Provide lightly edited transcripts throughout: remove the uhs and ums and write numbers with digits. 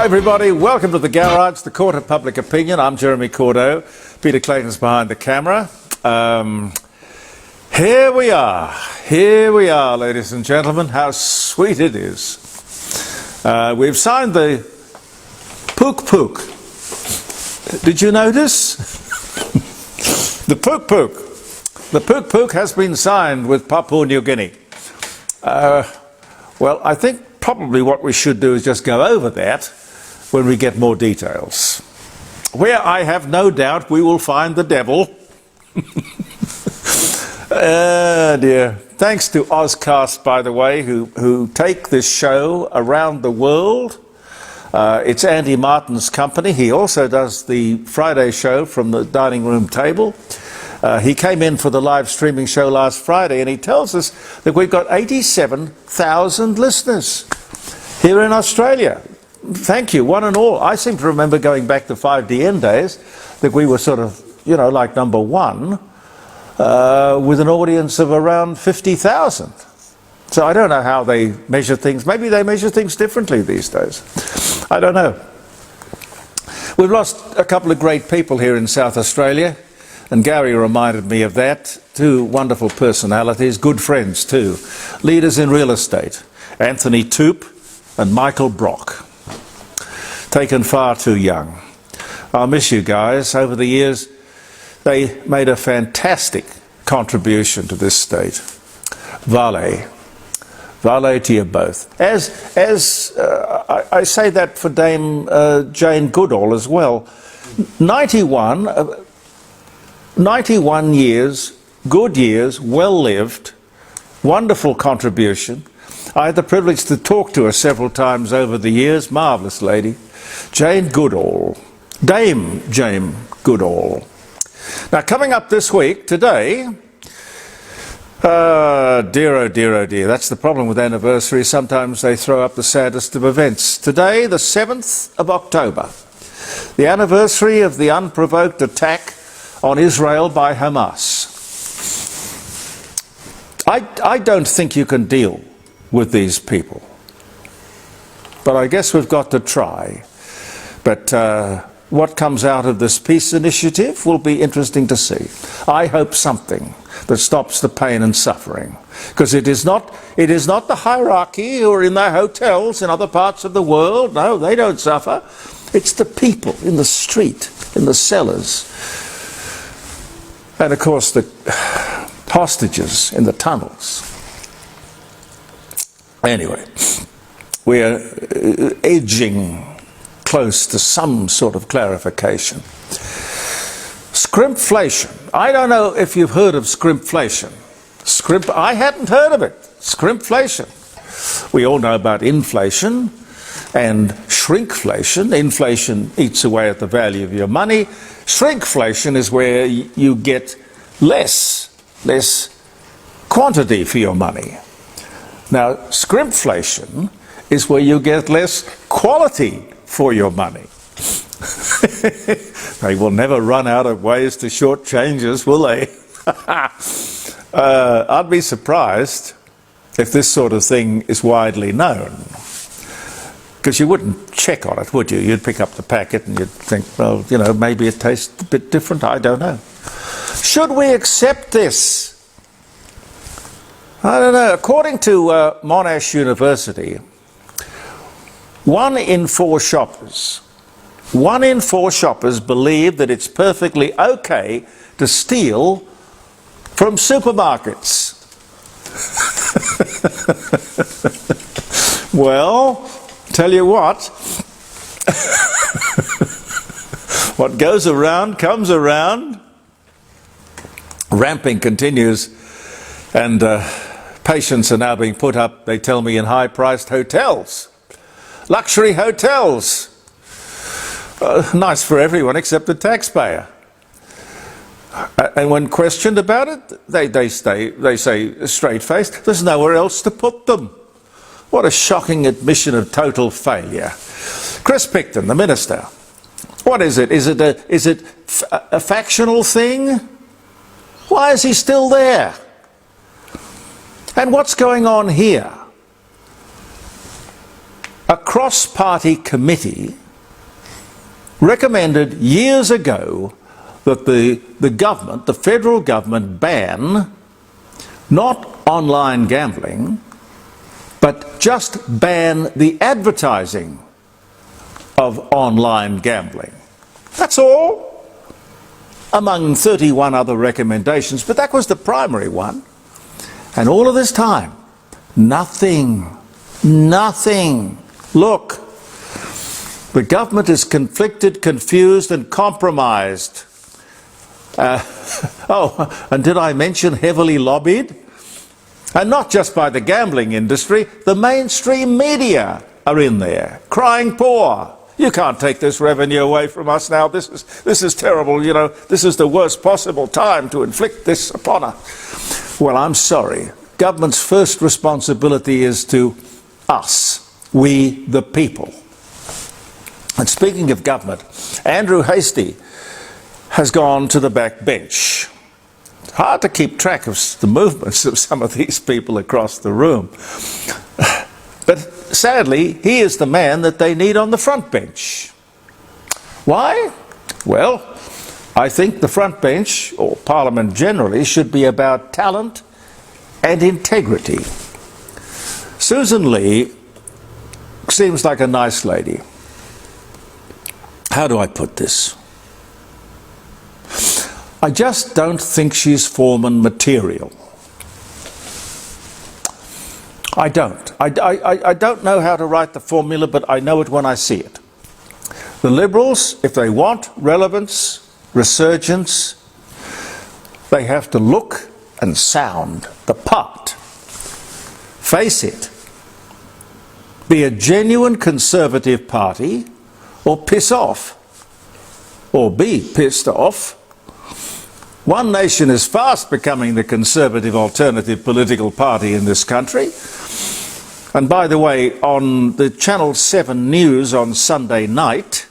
Hi everybody, welcome to The Garage, the Court of Public Opinion. I'm Jeremy Cordeaux. Peter Clayton's behind the camera. Here we are, ladies and gentlemen. How sweet it is. We've signed the Puk Puk. Did you notice? The Puk Puk. The Puk Puk has been signed with Papua New Guinea. Well, I think probably what we should do is just go over that when we get more details. Where I have no doubt we will find the devil. Oh dear. Thanks to Auscast, by the way, who take this show around the world. It's Andy Martin's company. He also does the Friday show from the dining room table. He came in for the live streaming show last Friday and he tells us that we've got 87,000 listeners here in Australia. Thank you, one and all. I seem to remember going back to 5DN days that we were sort of, you know, like number one with an audience of around 50,000. So I don't know how they measure things. Maybe they measure things differently these days. I don't know. We've lost a couple of great people here in South Australia. And Gary reminded me of that. Two wonderful personalities, good friends too. Leaders in real estate, Anthony Toop and Michael Brock. Taken far too young. I'll miss you guys. Over the years, they made a fantastic contribution to this state. Vale to you both. I say that for Dame Jane Goodall as well. 91 years, good years, well-lived, wonderful contribution. I had the privilege to talk to her several times over the years. Marvellous lady. Jane Goodall. Dame Jane Goodall. Now, coming up this week, today, dear, oh dear, oh dear, that's the problem with anniversaries. Sometimes they throw up the saddest of events. Today, the 7th of October, the anniversary of the unprovoked attack on Israel by Hamas. I don't think you can deal with these people. But I guess we've got to try. But what comes out of this peace initiative will be interesting to see. I hope something that stops the pain and suffering. Because it is not the hierarchy who are in their hotels in other parts of the world. No, they don't suffer. It's the people in the street, in the cellars. And of course the hostages in the tunnels. Anyway, we are edging close to some sort of clarification. Scrimpflation. I don't know if you've heard of Scrimpflation. I hadn't heard of it. Scrimpflation. We all know about inflation and shrinkflation. Inflation eats away at the value of your money. Shrinkflation is where you get less quantity for your money. Now, scrimpflation is where you get less quality for your money. They will never run out of ways to shortchange us, will they? I'd be surprised if this sort of thing is widely known. Because you wouldn't check on it, would you? You'd pick up the packet and you'd think, well, you know, maybe it tastes a bit different. I don't know. Should we accept this? I don't know. According to Monash University, 1 in 4 shoppers believe that it's perfectly okay to steal from supermarkets. Well, tell you what, what goes around comes around. Ramping continues, and patients are now being put up, they tell me, in high-priced hotels, luxury hotels. Nice for everyone except the taxpayer. And when questioned about it, they say straight-faced, there's nowhere else to put them. What a shocking admission of total failure. Chris Picton, the minister, what is it? Is it a factional thing? Why is he still there? And what's going on here? a cross-party committee recommended years ago that the government, the federal government, ban not online gambling, but just ban the advertising of online gambling. That's all, among 31 other recommendations, but that was the primary one. And all of this time, nothing. Look, the government is conflicted, confused and compromised. And did I mention heavily lobbied? And not just by the gambling industry, the mainstream media are in there, crying poor. You can't take this revenue away from us now. This is terrible, you know. This is the worst possible time to inflict this upon us. Well, I'm sorry. Government's first responsibility is to us, we the people. And speaking of government, Andrew Hastie has gone to the back bench. It's hard to keep track of the movements of some of these people across the room. But sadly, he is the man that they need on the front bench. Why? Well, I think the front bench, or Parliament generally, should be about talent and integrity. Susan Lee seems like a nice lady. How do I put this? I just don't think she's Foreman material. I don't. I don't know how to write the formula, but I know it when I see it. The Liberals, if they want relevance, resurgence, they have to look and sound the part. Face it. Be a genuine Conservative party, or piss off, or be pissed off. One Nation is fast becoming the Conservative alternative political party in this country. And by the way, on the Channel 7 news on Sunday night,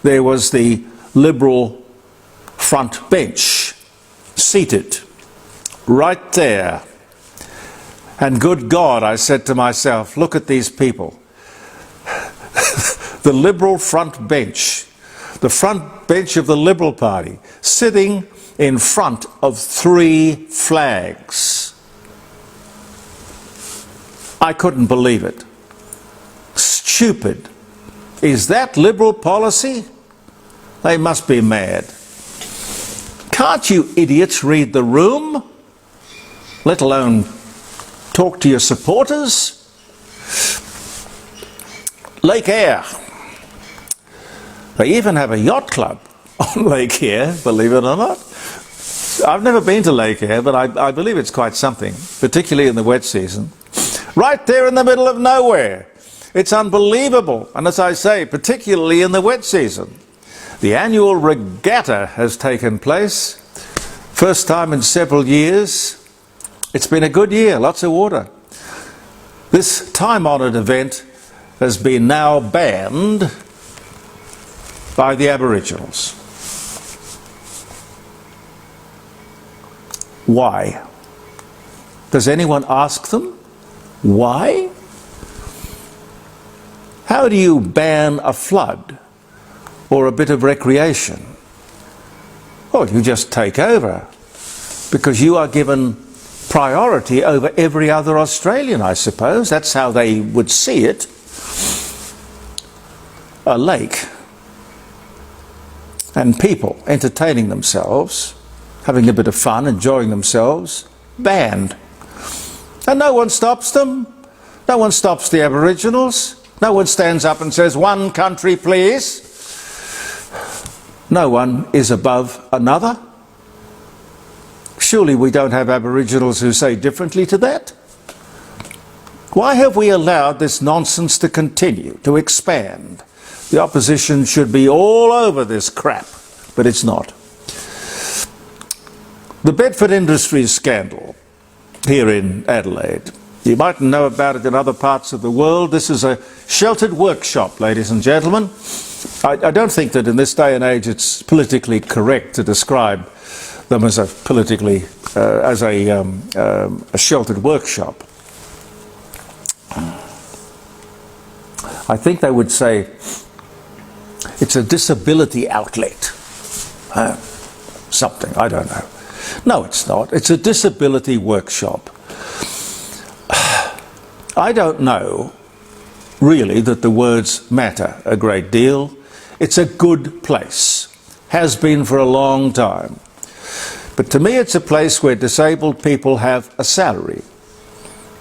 there was the Liberal front bench seated right there. And good God, I said to myself, look at these people. The Liberal front bench, the front bench of the Liberal Party, sitting in front of 3 flags. I couldn't believe it. Stupid. Is that Liberal policy? They must be mad. Can't you idiots read the room? Let alone talk to your supporters? Lake Eyre. They even have a yacht club on Lake Eyre, believe it or not. I've never been to Lake Eyre, but I believe it's quite something, particularly in the wet season. Right there in the middle of nowhere. It's unbelievable. And as I say, particularly in the wet season. The annual regatta has taken place. First time in several years. It's been a good year, lots of water. This time-honoured event has been now banned by the Aboriginals. Why? Does anyone ask them? Why? How do you ban a flood or a bit of recreation? Well, you just take over because you are given priority over every other Australian, I suppose. That's how they would see it. A lake and people entertaining themselves, having a bit of fun, enjoying themselves, banned. And no one stops them. No one stops the Aboriginals. No one stands up and says, one country, please. No one is above another. Surely we don't have Aboriginals who say differently to that? Why have we allowed this nonsense to continue, to expand? The opposition should be all over this crap, but it's not. The Bedford Industries scandal here in Adelaide. You mightn't know about it in other parts of the world. This is a sheltered workshop, ladies and gentlemen. I don't think that in this day and age it's politically correct to describe them as a sheltered workshop. I think they would say it's a disability outlet. Something, I don't know. No, it's not. It's a disability workshop. I don't know, really, that the words matter a great deal. It's a good place. Has been for a long time. But to me, it's a place where disabled people have a salary.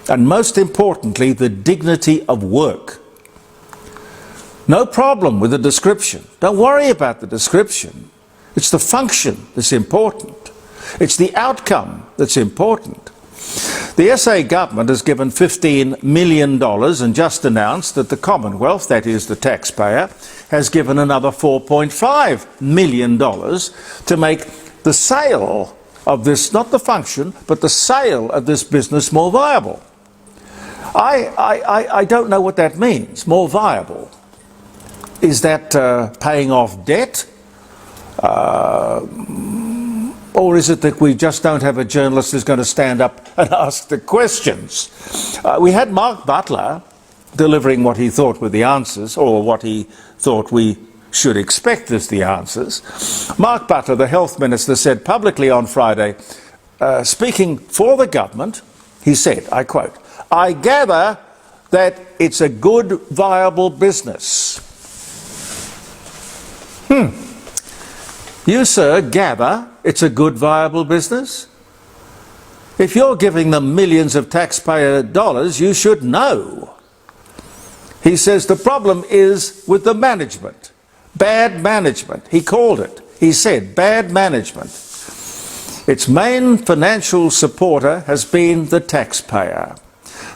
And most importantly, the dignity of work. No problem with the description. Don't worry about the description. It's the function that's important. It's the outcome that's important. The SA government has given $15 million and just announced that the Commonwealth, that is the taxpayer, has given another $4.5 million to make the sale of this, not the function, but the sale of this business more viable. I don't know what that means, more viable. Is that paying off debt? Or is it that we just don't have a journalist who's going to stand up and ask the questions? We had Mark Butler delivering what he thought were the answers, or what he thought we should expect as the answers. Mark Butler, the health minister, said publicly on Friday, speaking for the government, he said, I quote, "I gather that it's a good, viable business." You, sir, gather it's a good, viable business? If you're giving them millions of taxpayer dollars, you should know. He says the problem is with the management. Bad management, he called it. He said bad management. Its main financial supporter has been the taxpayer,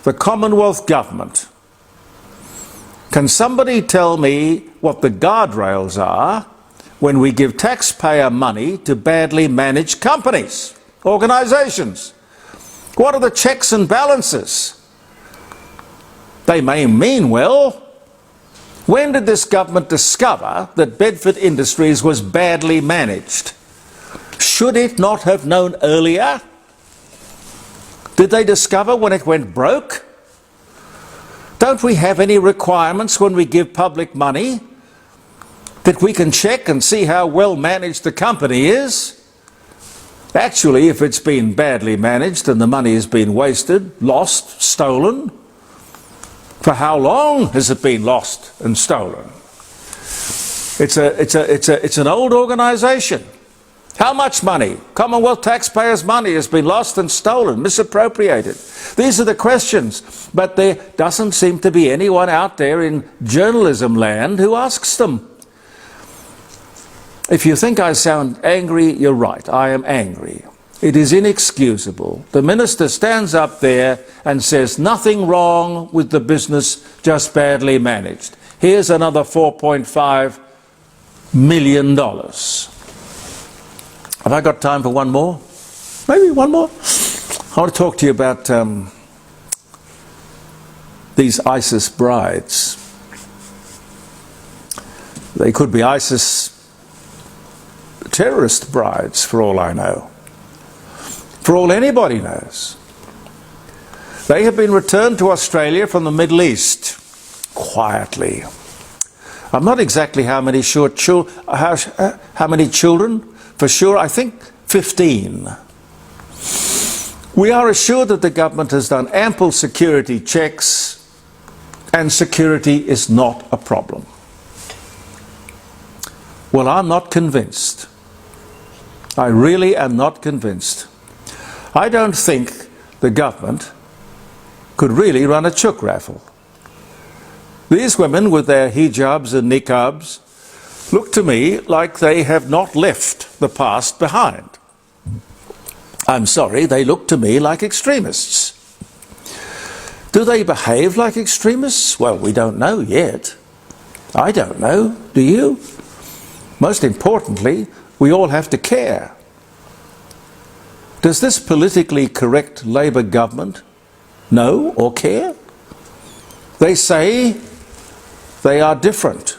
the Commonwealth government. Can somebody tell me what the guardrails are when we give taxpayer money to badly managed companies, organisations? What are the checks and balances? They may mean well. When did this government discover that Bedford Industries was badly managed? Should it not have known earlier? Did they discover when it went broke? Don't we have any requirements when we give public money that we can check and see how well managed the company is? Actually, if it's been badly managed and the money has been wasted, lost, stolen, for how long has it been lost and stolen? It's an old organisation. How much money? Commonwealth taxpayers' money has been lost and stolen, misappropriated. These are the questions, but there doesn't seem to be anyone out there in journalism land who asks them. If you think I sound angry, you're right. I am angry. It is inexcusable. The minister stands up there and says nothing wrong with the business, just badly managed. Here's another $4.5 million. Have I got time for one more? Maybe one more? I want to talk to you about these ISIS brides. They could be ISIS terrorist brides, for all I know. For all anybody knows. They have been returned to Australia from the Middle East, quietly. I'm not exactly how many children, for sure, I think 15. We are assured that the government has done ample security checks and security is not a problem. Well, I'm not convinced. I really am not convinced. I don't think the government could really run a chook raffle. These women with their hijabs and niqabs look to me like they have not left the past behind. I'm sorry, they look to me like extremists. Do they behave like extremists? Well, we don't know yet. I don't know. Do you? Most importantly, we all have to care. Does this politically correct Labour government know or care? They say they are different.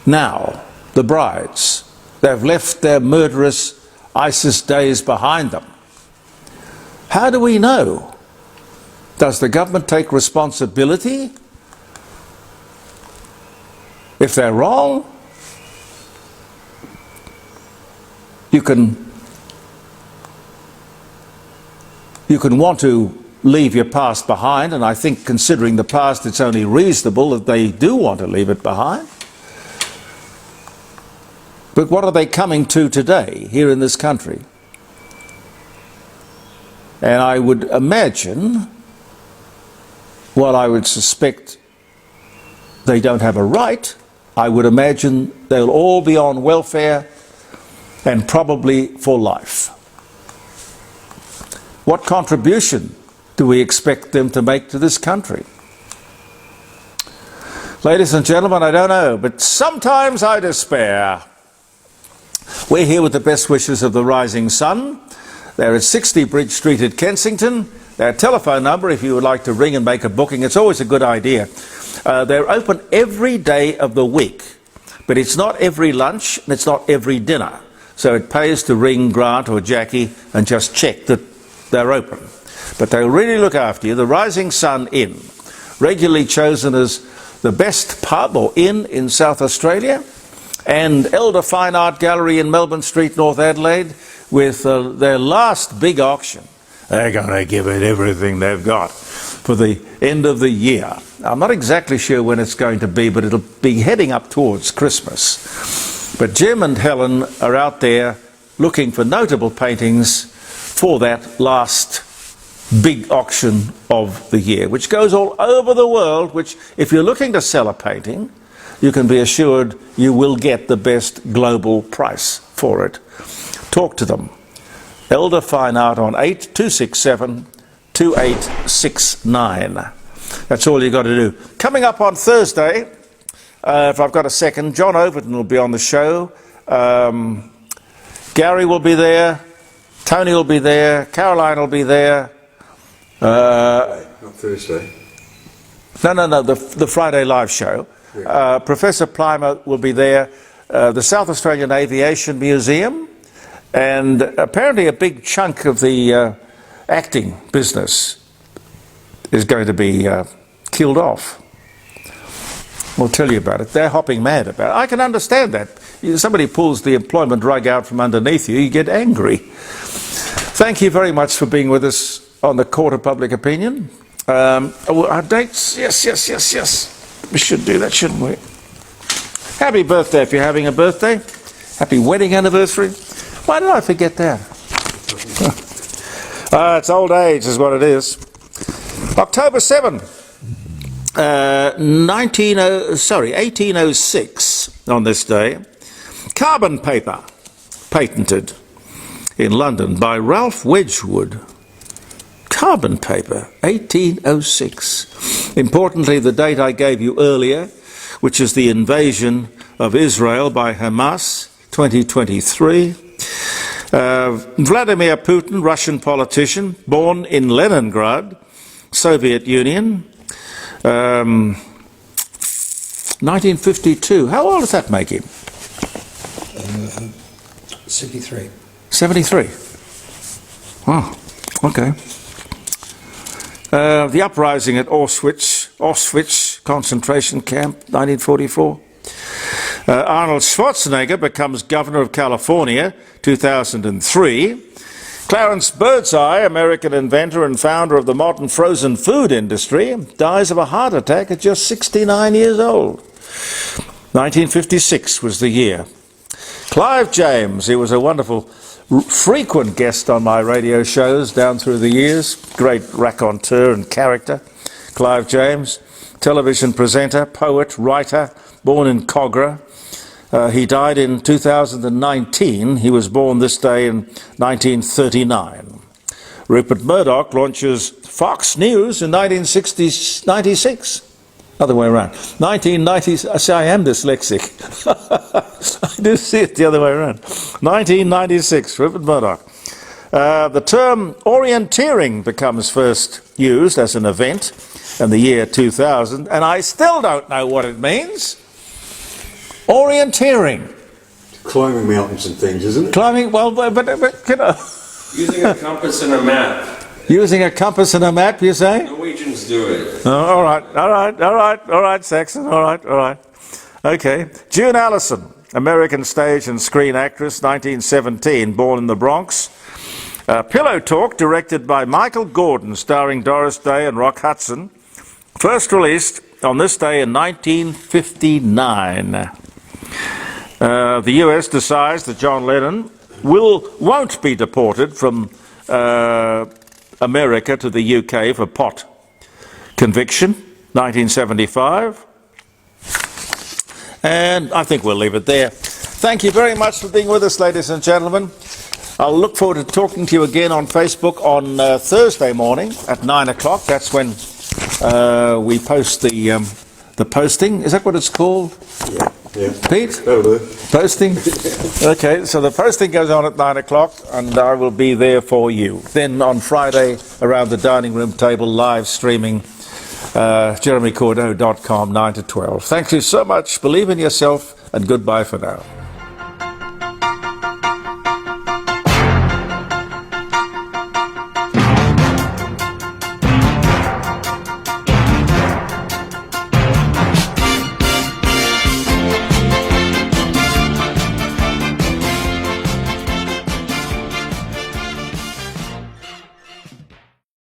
Now, the brides, they've left their murderous ISIS days behind them. How do we know? Does the government take responsibility? If they're wrong, you can want to leave your past behind, and I think considering the past, it's only reasonable that they do want to leave it behind. But what are they coming to today here in this country? And I would imagine, while I would suspect they don't have a right, I would imagine they'll all be on welfare and probably for life. What contribution do we expect them to make to this country? Ladies and gentlemen, I don't know, but sometimes I despair. We're here with the best wishes of the rising sun. They're at 60 Bridge Street at Kensington. Their telephone number, if you would like to ring and make a booking, it's always a good idea. They're open every day of the week, but it's not every lunch and it's not every dinner. So it pays to ring Grant or Jackie and just check that they're open. But they'll really look after you. The Rising Sun Inn, regularly chosen as the best pub or inn in South Australia, and Elder Fine Art Gallery in Melbourne Street, North Adelaide, with their last big auction. They're going to give it everything they've got for the end of the year. I'm not exactly sure when it's going to be, but it'll be heading up towards Christmas. But Jim and Helen are out there looking for notable paintings for that last big auction of the year, which goes all over the world, which if you're looking to sell a painting, you can be assured you will get the best global price for it. Talk to them. Elder Fine Art on 8267-2869. That's all you got to do. Coming up on Thursday, if I've got a second, John Overton will be on the show. Gary will be there. Tony will be there. Caroline will be there. Not Thursday. No, the Friday live show. Yeah. Professor Plimer will be there. The South Australian Aviation Museum, and apparently a big chunk of the acting business is going to be killed off. We'll tell you about it. They're hopping mad about it. I can understand that. Somebody pulls the employment rug out from underneath you, you get angry. Thank you very much for being with us on the Court of Public Opinion. Our dates, yes. We should do that, shouldn't we? Happy birthday if you're having a birthday. Happy wedding anniversary. Why did I forget that? It's old age is what it is. October 7, 1806, on this day, carbon paper patented in London by Ralph Wedgwood. Carbon paper, 1806. Importantly, the date I gave you earlier, which is the invasion of Israel by Hamas, 2023. Vladimir Putin, Russian politician, born in Leningrad, Soviet Union, 1952. How old does that make him? 73. 73. Oh, okay. The uprising at Auschwitz concentration camp, 1944. Arnold Schwarzenegger becomes governor of California, 2003. Clarence Birdseye, American inventor and founder of the modern frozen food industry, dies of a heart attack at just 69 years old. 1956 was the year. Clive James, he was a wonderful, frequent guest on my radio shows down through the years. Great raconteur and character. Clive James, television presenter, poet, writer, born in Cogra. He died in 2019. He was born this day in 1939. Rupert Murdoch launches Fox News in 1996. Other way around. 1990s, I am dyslexic. I do see it the other way around. 1996, Rupert Murdoch. The term orienteering becomes first used as an event in the year 2000, and I still don't know what it means. Orienteering. Climbing mountains and things, isn't it? Climbing, well, but you know. Using a compass and a map. Using a compass and a map, you say? Norwegians do it. Oh, all right, Saxon, all right. Okay. June Allison, American stage and screen actress, 1917, born in the Bronx. Pillow Talk, directed by Michael Gordon, starring Doris Day and Rock Hudson. First released on this day in 1959. The US decides that John Lennon won't be deported from America to the UK for pot conviction, 1975. And I think we'll leave it there. Thank you very much for being with us, ladies and gentlemen. I'll look forward to talking to you again on Facebook on Thursday morning at 9 o'clock. That's when we post the posting. Is that what it's called? Yeah. Pete? That'll do. Posting? Okay, so the posting goes on at 9 o'clock and I will be there for you. Then on Friday, around the dining room table, live streaming, jeremycordeaux.com, 9 to 12. Thank you so much. Believe in yourself and goodbye for now.